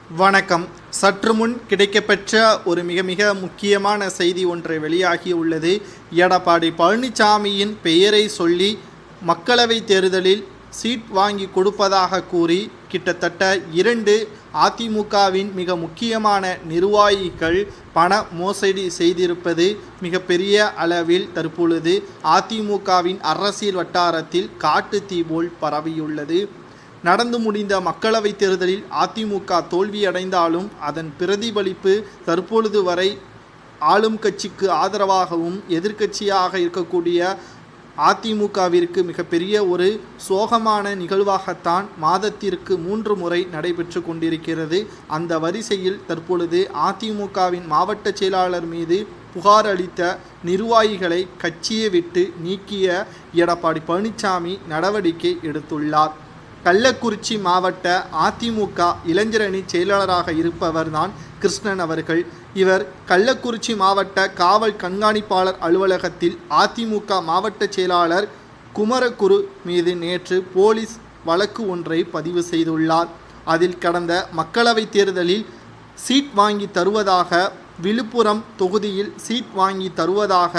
வணக்கம். சற்று முன் கிடைக்கப்பெற்ற ஒரு மிக முக்கியமான செய்தி ஒன்றை வெளியாகி உள்ளது. எடப்பாடி பழனிசாமியின் பெயரை சொல்லி மக்களவைத் தேர்தலில் சீட் வாங்கி கொடுப்பதாக கூறி கிட்டத்தட்ட 2 அதிமுகவின் மிக முக்கியமான நிர்வாகிகள் பண மோசடி செய்திருப்பது மிகப்பெரிய அளவில் தற்பொழுது அதிமுகவின் அரசியல் வட்டாரத்தில் காட்டு தீ போல் பரவியுள்ளது. நடந்து முடிந்த மக்களவைத் தேர்தலில் அதிமுக தோல்வியடைந்தாலும் அதன் பிரதிபலிப்பு தற்பொழுது வரை ஆளும் கட்சிக்கு ஆதரவாகவும் எதிர்க்கட்சியாக இருக்கக்கூடிய அதிமுகவிற்கு மிகப்பெரிய ஒரு சோகமான நிகழ்வாகத்தான் மாதத்திற்கு 3 முறை நடைபெற்று கொண்டிருக்கிறது. அந்த வரிசையில் தற்பொழுது அதிமுகவின் மாவட்ட செயலாளர் மீது புகார் அளித்த நிர்வாகிகளை கட்சியை விட்டு நீக்கிய எடப்பாடி பழனிசாமி நடவடிக்கை எடுத்துள்ளார். கள்ளக்குறிச்சி மாவட்ட அதிமுக இளைஞரணி செயலாளராக இருப்பவர்தான் கிருஷ்ணன் அவர்கள். இவர் கள்ளக்குறிச்சி மாவட்ட காவல் கண்காணிப்பாளர் அலுவலகத்தில் அதிமுக மாவட்ட செயலாளர் குமரகுரு மீது நேற்று போலீஸ் வழக்கு ஒன்றை பதிவு செய்துள்ளார். அதில் கடந்த மக்களவைத் தேர்தலில் சீட் வாங்கி தருவதாக, விழுப்புரம் தொகுதியில் சீட் வாங்கி தருவதாக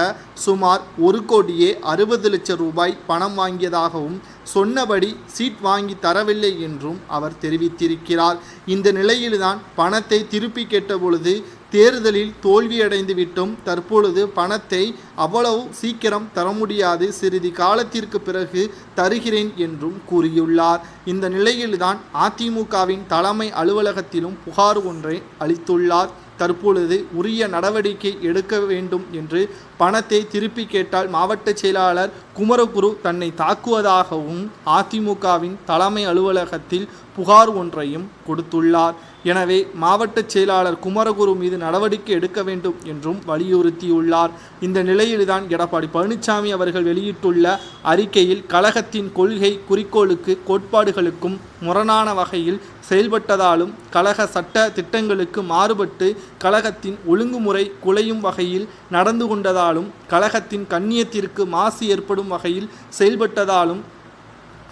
சுமார் 1,60,00,000 ரூபாய் பணம் வாங்கியதாகவும் சொன்னபடி சீட் வாங்கி தரவில்லை என்றும் அவர் தெரிவித்திருக்கிறார். இந்த நிலையில்தான் பணத்தை திருப்பி கேட்டபொழுது தேர்தலில் தோல்வியடைந்து விட்டும் தற்பொழுது பணத்தை அவ்வளவு சீக்கிரம் தர முடியாது, சிறிது காலத்திற்கு பிறகு தருகிறேன் என்றும் கூறியுள்ளார். இந்த நிலையில்தான் அதிமுகவின் தலைமை அலுவலகத்திலும் புகார் ஒன்றை அளித்துள்ளார். தற்பொழுது உரிய நடவடிக்கை எடுக்க வேண்டும் என்று, பணத்தை திருப்பி கேட்டால் மாவட்ட செயலாளர் குமரகுரு தன்னை தாக்குவதாகவும் அதிமுகவின் தலைமை அலுவலகத்தில் புகார் ஒன்றையும் கொடுத்துள்ளார். எனவே மாவட்ட செயலாளர் குமரகுரு மீது நடவடிக்கை எடுக்க வேண்டும் என்றும் வலியுறுத்தியுள்ளார். இந்த நிலையில்தான் எடப்பாடி பழனிசாமி அவர்கள் வெளியிட்டுள்ள அறிக்கையில் கழகத்தின் கொள்கை குறிக்கோளுக்கு கோட்பாடுகளுக்கும் முரணான வகையில் செயல்பட்டதாலும், கழக சட்ட திட்டங்களுக்கு மாறுபட்டு கழகத்தின் ஒழுங்குமுறை குலையும் வகையில் நடந்து கொண்டதாலும், கழகத்தின் கண்ணியத்திற்கு மாசு ஏற்படும் வகையில் செயல்பட்டதாலும்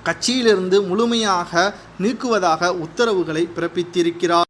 கட்சியிலிருந்து முழுமையாக நீக்குவதாக உத்தரவுகளை பிறப்பித்திருக்கிறார்.